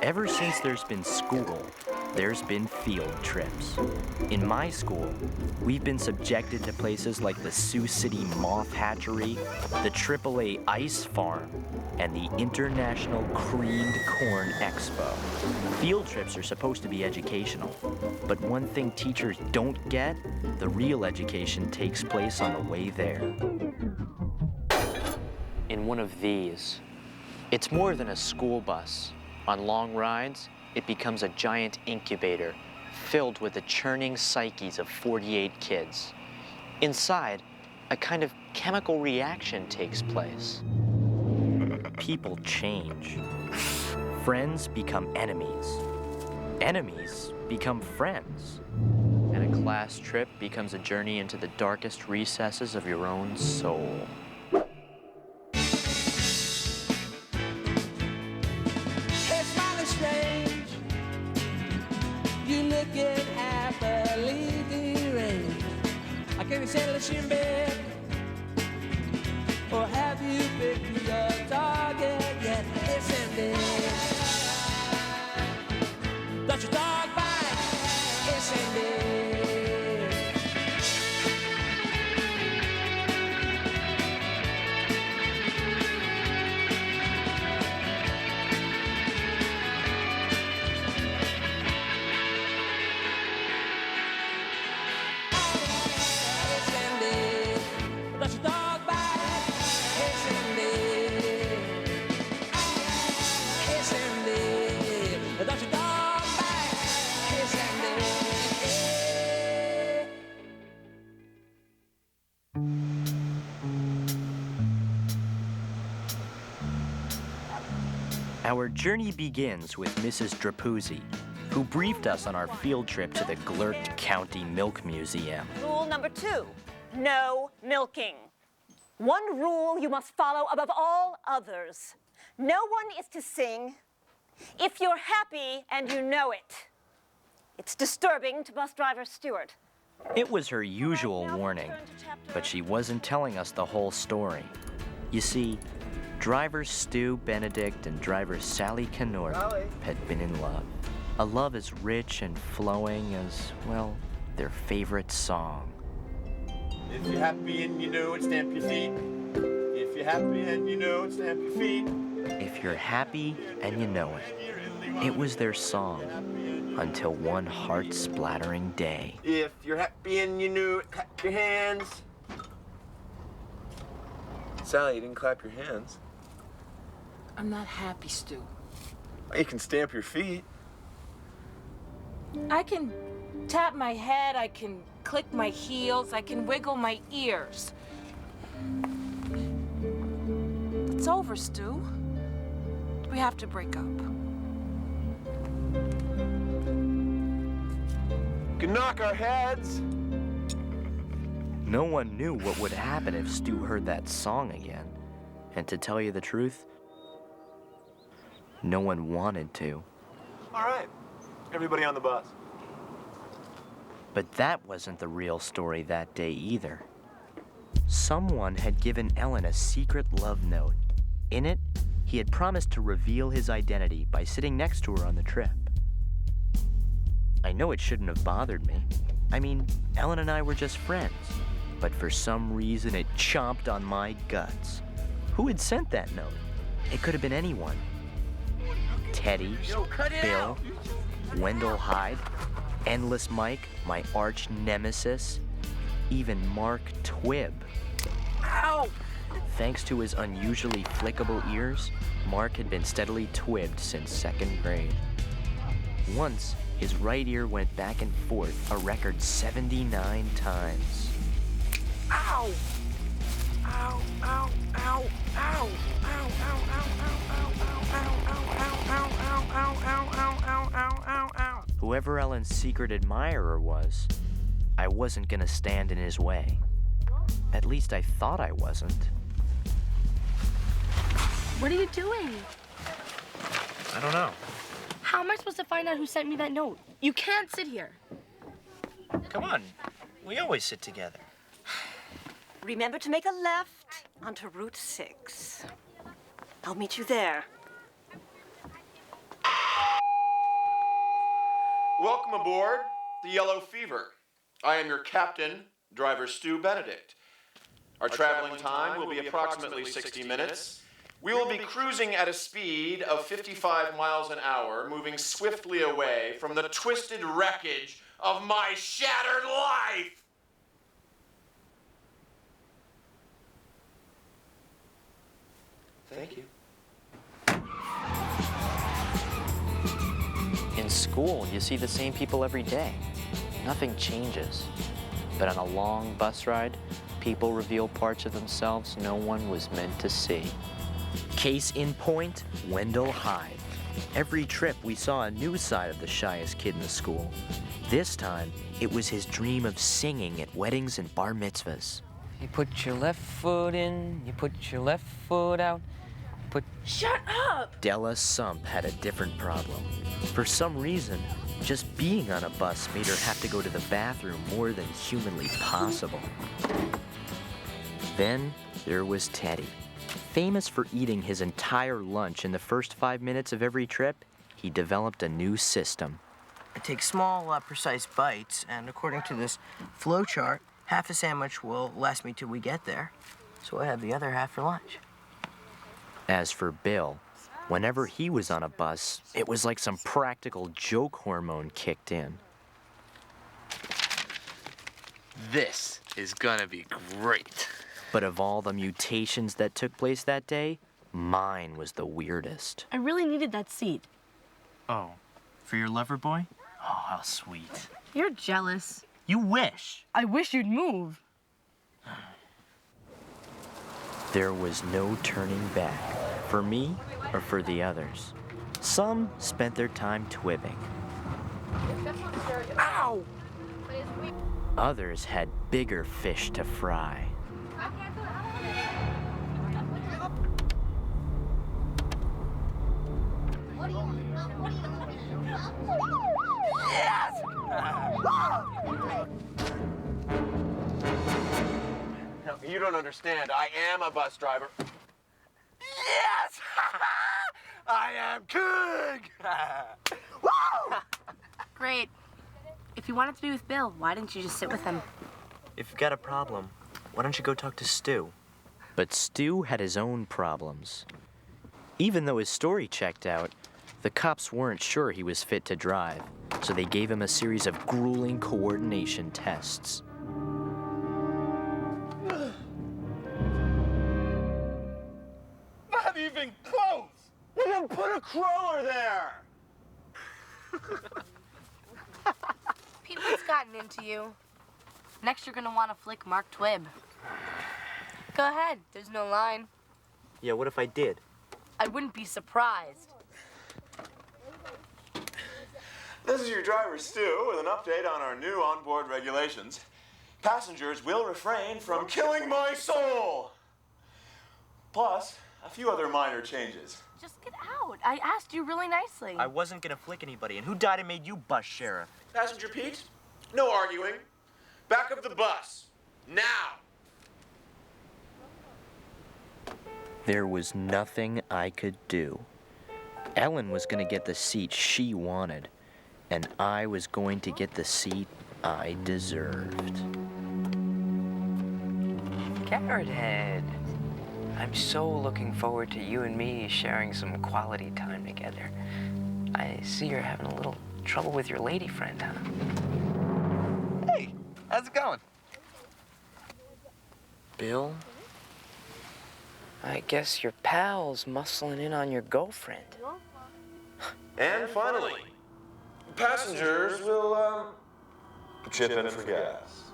Ever since there's been school, there's been field trips. In my school, we've been subjected to places like the Sioux City Moth Hatchery, the AAA Ice Farm, and the International Creamed Corn Expo. Field trips are supposed to be educational, but one thing teachers don't get, the real education takes place on the way there. In one of these, it's more than a school bus. On long rides, it becomes a giant incubator filled with the churning psyches of 48 kids. Inside, a kind of chemical reaction takes place. People change. Friends become enemies. Enemies become friends. And a class trip becomes a journey into the darkest recesses of your own soul. You looking happily deranged. I can't settle in bed. Or have you picked your target yet? Listen, babe. Does your dog bite? Listen, babe. Our journey begins with Mrs. Drapuzzi, who briefed us on our field trip to the Glert County Milk Museum. Rule number 2, no milking. One rule you must follow above all others. No one is to sing if you're happy and you know it. It's disturbing to bus driver Stewart. It was her usual warning, but she wasn't telling us the whole story. You see, drivers Stu Benedict and driver Sally Kenort had been in love. A love as rich and flowing as, well, their favorite song. If you're happy and you know it, stamp your feet. If you're happy and you know it, stamp your feet. If you're happy and you know it. It was their song until one heart-splattering day. If you're happy and you know it, clap your hands. Sally, you didn't clap your hands. I'm not happy, Stu. You can stamp your feet. I can tap my head, I can click my heels, I can wiggle my ears. It's over, Stu. We have to break up. You can knock our heads. No one knew what would happen if Stu heard that song again. And to tell you the truth, no one wanted to. All right, everybody on the bus. But that wasn't the real story that day either. Someone had given Ellen a secret love note. In it, he had promised to reveal his identity by sitting next to her on the trip. I know it shouldn't have bothered me. I mean, Ellen and I were just friends. But for some reason, it chomped on my guts. Who had sent that note? It could have been anyone. Teddy, Bill, Wendell Hyde, Endless Mike, my arch nemesis, even Mark Twibb. Ow! Thanks to his unusually flickable ears, Mark had been steadily twibbed since 2nd grade. Once, his right ear went back and forth a record 79 times. Ow! Ow, ow, ow, ow, ow, ow, ow, ow, ow. Whoever Ellen's secret admirer was, I wasn't gonna stand in his way. At least I thought I wasn't. What are you doing? I don't know. How am I supposed to find out who sent me that note? You can't sit here. Come on, we always sit together. Remember to make a left onto Route 6. I'll meet you there. Welcome aboard the Yellow Fever. I am your captain, driver Stu Benedict. Our traveling time will be approximately 60 minutes. We will be cruising at a speed of 55 miles an hour, moving swiftly away from the twisted wreckage of my shattered life. Thank you. In school, you see the same people every day. Nothing changes. But on a long bus ride, people reveal parts of themselves no one was meant to see. Case in point, Wendell Hyde. Every trip, we saw a new side of the shyest kid in the school. This time, it was his dream of singing at weddings and bar mitzvahs. You put your left foot in, you put your left foot out. Shut up! Della Sump had a different problem. For some reason, just being on a bus made her have to go to the bathroom more than humanly possible. Then there was Teddy. Famous for eating his entire lunch in the first 5 minutes of every trip, he developed a new system. I take small, precise bites, and according to this flow chart, half a sandwich will last me till we get there. So I have the other half for lunch. As for Bill, whenever he was on a bus, it was like some practical joke hormone kicked in. This is gonna be great. But of all the mutations that took place that day, mine was the weirdest. I really needed that seat. Oh, for your lover boy? Oh, how sweet. You're jealous. You wish. I wish you'd move. There was no turning back, for me or for the others. Some spent their time twibbing. Ow! Others had bigger fish to fry. Yes! No, you don't understand. I am a bus driver. Yes! I am king! Great. If you wanted to be with Bill, why didn't you just sit with him? If you've got a problem, why don't you go talk to Stu? But Stu had his own problems. Even though his story checked out, the cops weren't sure he was fit to drive, so they gave him a series of grueling coordination tests. Not even close! You didn't put a crawler there! Pete, what's gotten into you? Next, you're gonna want to flick Mark Twibb. Go ahead. There's no line. Yeah, what if I did? I wouldn't be surprised. This is your driver, Stu, with an update on our new onboard regulations. Passengers will refrain from killing my soul! Plus, a few other minor changes. Just get out. I asked you really nicely. I wasn't gonna flick anybody, and who died and made you bus sheriff? Passenger Pete, no arguing. Back of the bus. Now! There was nothing I could do. Ellen was going to get the seat she wanted, and I was going to get the seat I deserved. Carrot Head. I'm so looking forward to you and me sharing some quality time together. I see you're having a little trouble with your lady friend, huh? Hey, how's it going? Bill? I guess your pal's muscling in on your girlfriend. And finally, passengers will, chip in for gas.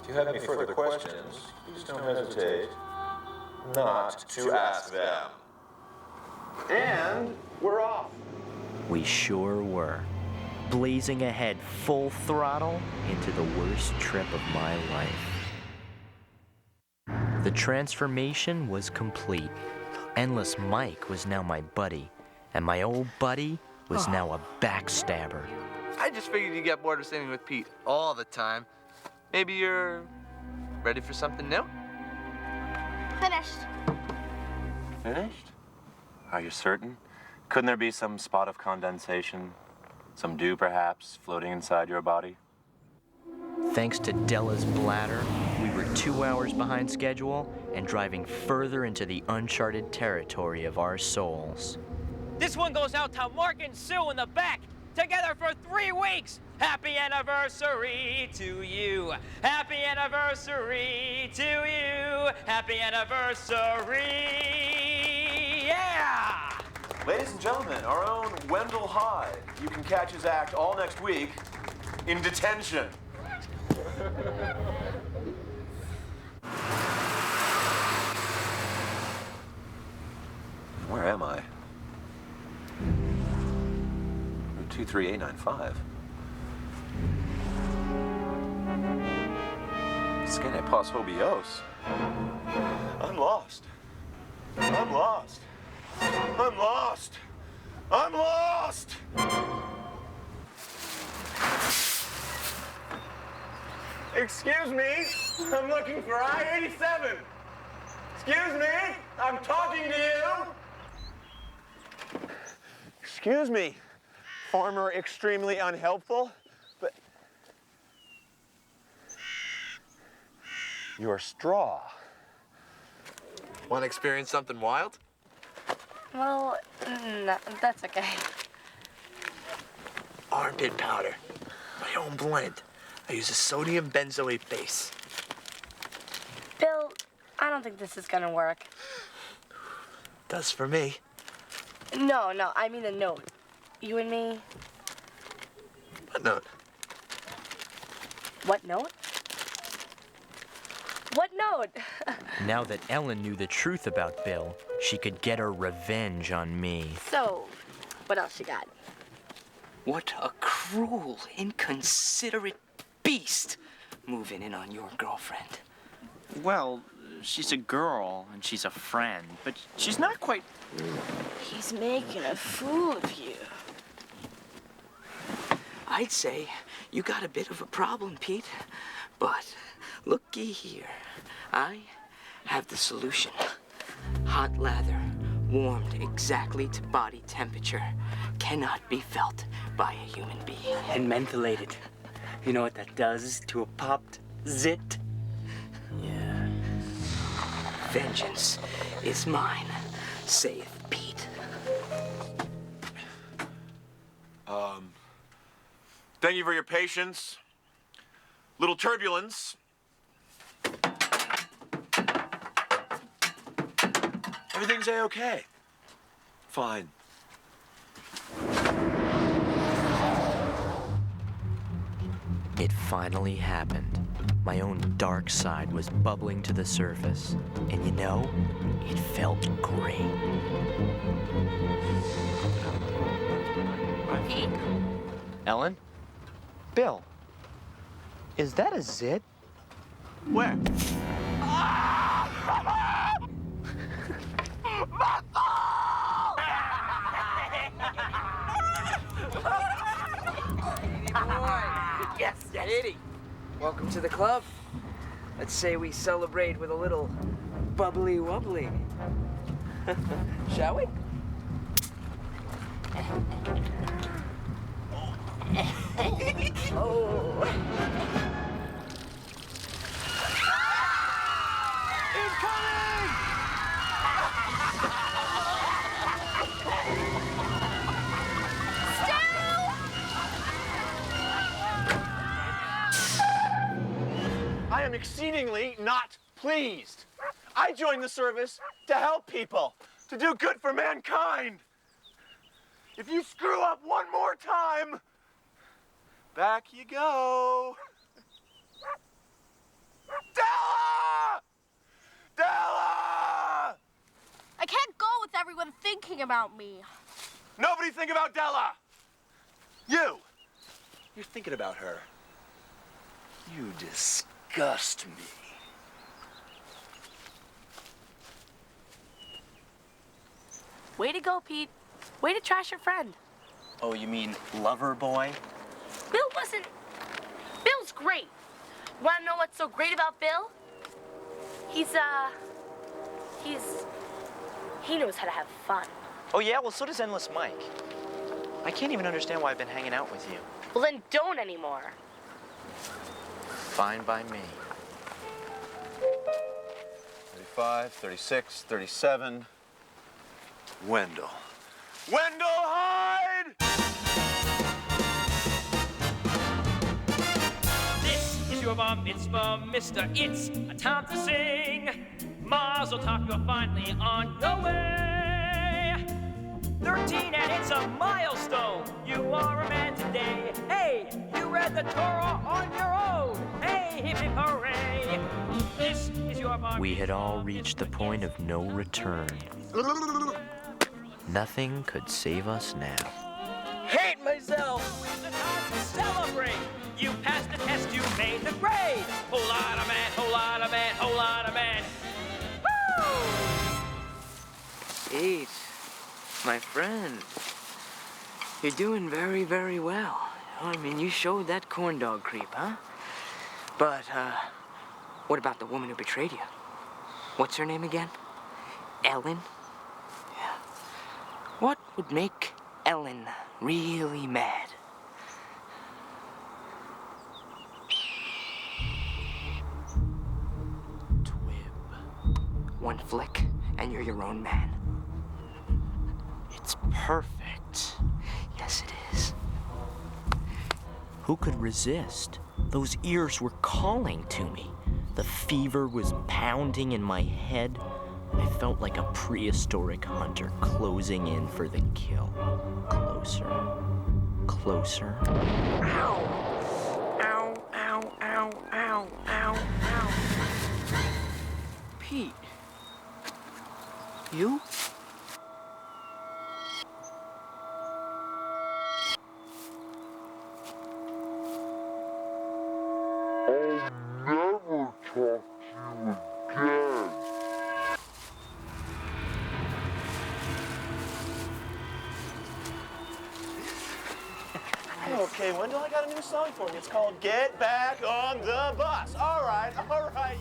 If you have any further questions, please don't hesitate not to ask them. And we're off. We sure were. Blazing ahead full throttle into the worst trip of my life. The transformation was complete. Endless Mike was now my buddy, and my old buddy was now a backstabber. I just figured you'd get bored of sitting with Pete all the time. Maybe you're ready for something new? Finished. Finished? Are you certain? Couldn't there be some spot of condensation? Some dew, perhaps, floating inside your body? Thanks to Della's bladder, we were 2 hours behind schedule and driving further into the uncharted territory of our souls. This one goes out to Mark and Sue in the back. Together for 3 weeks. Happy anniversary to you. Happy anniversary to you. Happy anniversary. Yeah! Ladies and gentlemen, our own Wendell Hyde. You can catch his act all next week in detention. Where am I? 23895. Scene Pas Hobios. I'm lost. I'm lost. I'm lost. I'm lost. Excuse me, I'm looking for I-87. Excuse me, I'm talking to you. Excuse me, farmer extremely unhelpful, but your straw. Want to experience something wild? Well, no, that's okay. Armpit powder. My own blend. I use a sodium benzoate base. Bill, I don't think this is gonna work. Does for me. No, I mean the note. You and me. What note? What note? What note? Now that Ellen knew the truth about Bill, she could get her revenge on me. So, what else you got? What a cruel, inconsiderate beast moving in on your girlfriend. Well, she's a girl and she's a friend, but she's not quite... He's making a fool of you. I'd say you got a bit of a problem, Pete. But looky here. I have the solution. Hot lather, warmed exactly to body temperature, cannot be felt by a human being. And mentholated. You know what that does to a popped zit? Yeah. Vengeance is mine, saith Pete. Thank you for your patience. Little turbulence. Everything's A-okay. Fine. It finally happened. My own dark side was bubbling to the surface. And you know, it felt great. Pete? Ellen? Bill? Is that a zit? Where? Yes, Eddie. Welcome to the club. Let's say we celebrate with a little bubbly wobbly. Shall we? Oh. I am exceedingly not pleased. I joined the service to help people, to do good for mankind. If you screw up one more time, back you go. Della! Della! I can't go with everyone thinking about me. Nobody think about Della. You're thinking about her. You disgust me. Way to go, Pete. Way to trash your friend. Oh, you mean lover boy? Bill wasn't... Bill's great. Wanna know what's so great about Bill? He knows how to have fun. Oh yeah, well so does Endless Mike. I can't even understand why I've been hanging out with you. Well, then don't anymore. Fine by me. 35, 36, 37. Wendell. Wendell Hyde! This is your bar mitzvah, mister. It's a time to sing. Mazel tov, you're finally on your way. 13 and it's a milestone. You are a man today. Hey, you read the Torah on your own. Hey, hip hip hooray. This is your bar We had all reached the point of no return. Nothing could save us now. Hate myself. It's the time to celebrate. You passed the test, you made the grade. Whole lot of man, whole lot of man, whole lot of man. Pete, my friend, you're doing very, very well. I mean, you showed that corn dog creep, huh? But, what about the woman who betrayed you? What's her name again? Ellen? Yeah. What would make Ellen really mad? Twib. One flick, and you're your own man. It's perfect. Yes, it is. Who could resist? Those ears were calling to me. The fever was pounding in my head. I felt like a prehistoric hunter closing in for the kill. Closer. Closer. Ow! Ow, ow, ow, ow, ow, ow. Pete. You? Okay, Wendell, I got a new song for you. It's called Get Back on the Bus. All right,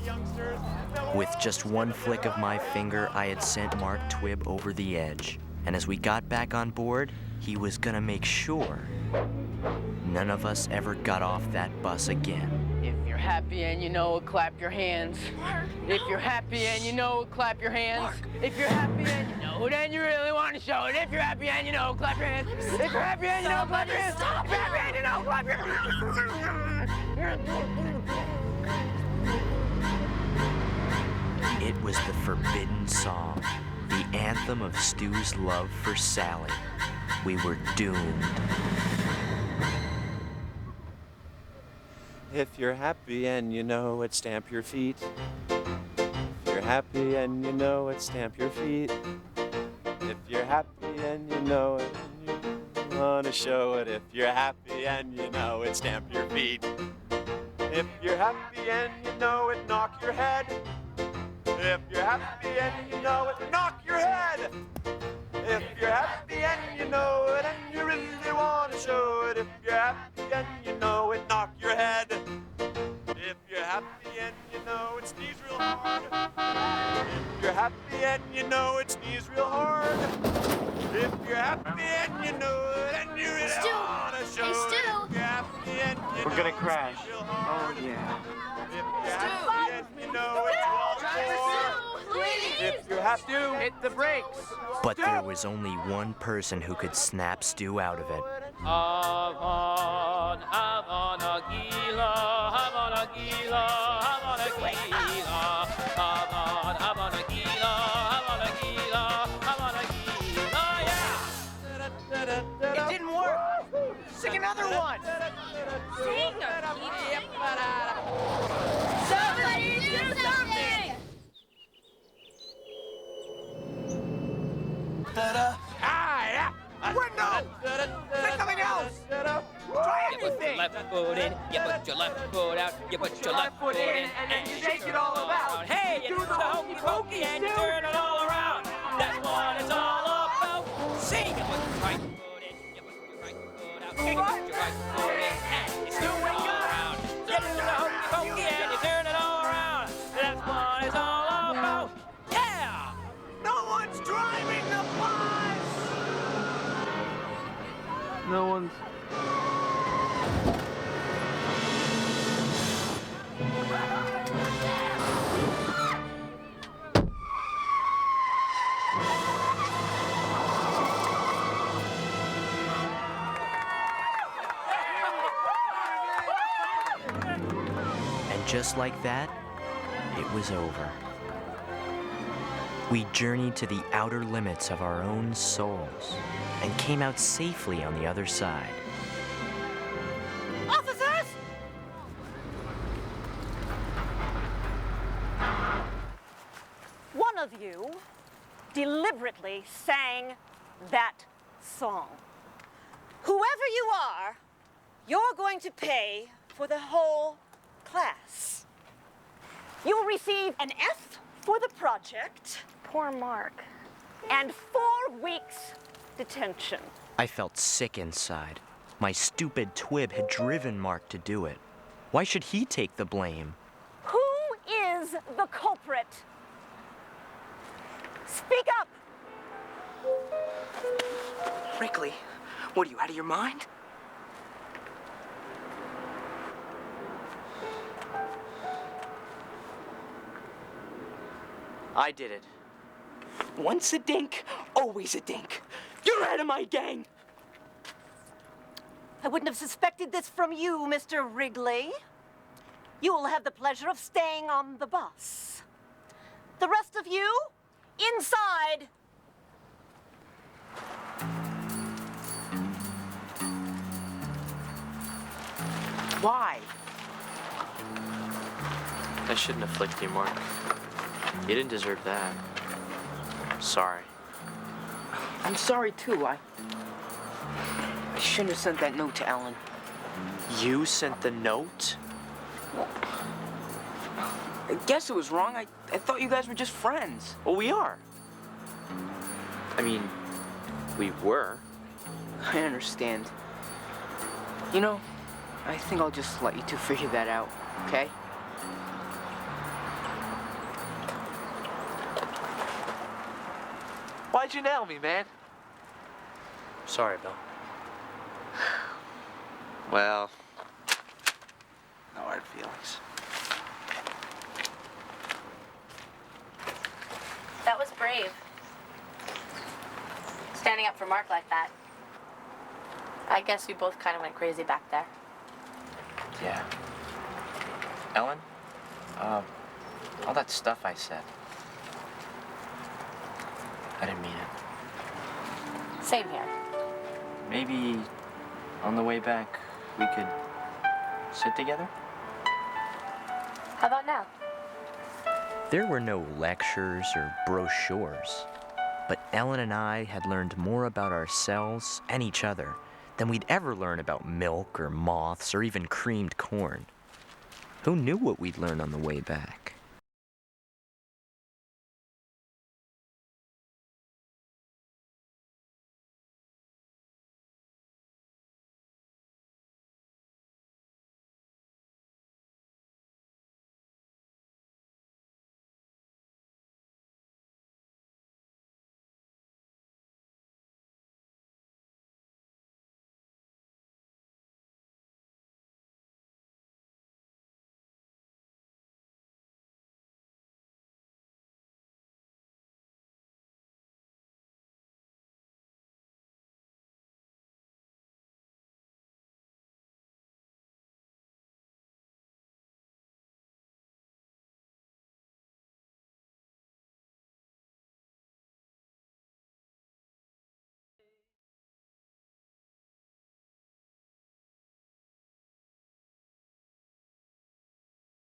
youngsters. Now, With just one flick of my finger, I had sent Mark Twibb over the edge. And as we got back on board, he was gonna make sure none of us ever got off that bus again. If you're happy and you know it, clap your hands. If you're happy and you know it, clap your hands. If you're happy and you know it and you really want to show it. If you're happy and you know it, clap your hands. If you're happy and you know it, clap your hands. If you're happy and you know it, clap your hands. It was the forbidden song, the anthem of Stu's love for Sally. We were doomed. If you're happy and you know it, stamp your feet. If you're happy and you know it, stamp your feet. If you're happy and you know it, and you want to show it. If you're happy and you know it, stamp your feet. If you're happy and you know it, knock your head. If you're happy and you know it, knock your head. If you're happy and you know it and you really want to show it. If you're happy and you know it, knock your head. If you're happy and you know it, sneeze real hard. If you're happy and you know it, sneeze real hard. If you're happy and you know it and you really want to show it. If you're happy and you We're gonna crash. sneeze real hard. Oh, yeah. If you're happy and you know it's all for. If you're happy, Hit the brakes. But there was only one person who could snap Stu out of it. Havana, Havana, Gila, Havana, Gila, Havana, Gila, Havana, Havana, Gila, Havana, Gila, Havana, Gila, yeah! It didn't work. Sing another one. Sing Somebody do something! Wendell! Say something else. Try You put your anything. left foot in, you put your left foot out, you put your left foot in, and then you shake it all about. Hey, you do the hokey pokey and you turn it all around. That's what it's all about. See, you put your right foot in, you put your right foot out, you put your right foot in, and you turn it all around. You do the hokey pokey and you turn it all around. That's what it's all about. Yeah! No one's driving the bus. No one's... And just like that, it was over. We journeyed to the outer limits of our own souls and came out safely on the other side. Officers! One of you deliberately sang that song. Whoever you are, you're going to pay for the whole class. You'll receive an F for the project. Poor Mark. And 4 weeks detention. I felt sick inside. My stupid twib had driven Mark to do it. Why should he take the blame? Who is the culprit? Speak up! Wrigley, what are you, out of your mind? I did it. Once a dink, always a dink. You're out of my gang. I wouldn't have suspected this from you, Mr. Wrigley. You will have the pleasure of staying on the bus. The rest of you, inside. Why? I shouldn't have flicked you, Mark. You didn't deserve that. Sorry. I'm sorry too. I shouldn't have sent that note to Ellen. You sent the note? I guess it was wrong. I thought you guys were just friends. Well, we are. I mean, we were. I understand. You know, I think I'll just let you two figure that out, okay? Why'd you nail me, man? Sorry, Bill. Well, no hard feelings. That was brave. Standing up for Mark like that. I guess we both kind of went crazy back there. Yeah. Ellen? All that stuff I said. I didn't mean it. Same here. Maybe on the way back, we could sit together? How about now? There were no lectures or brochures, but Ellen and I had learned more about ourselves and each other than we'd ever learn about milk or moths or even creamed corn. Who knew what we'd learn on the way back?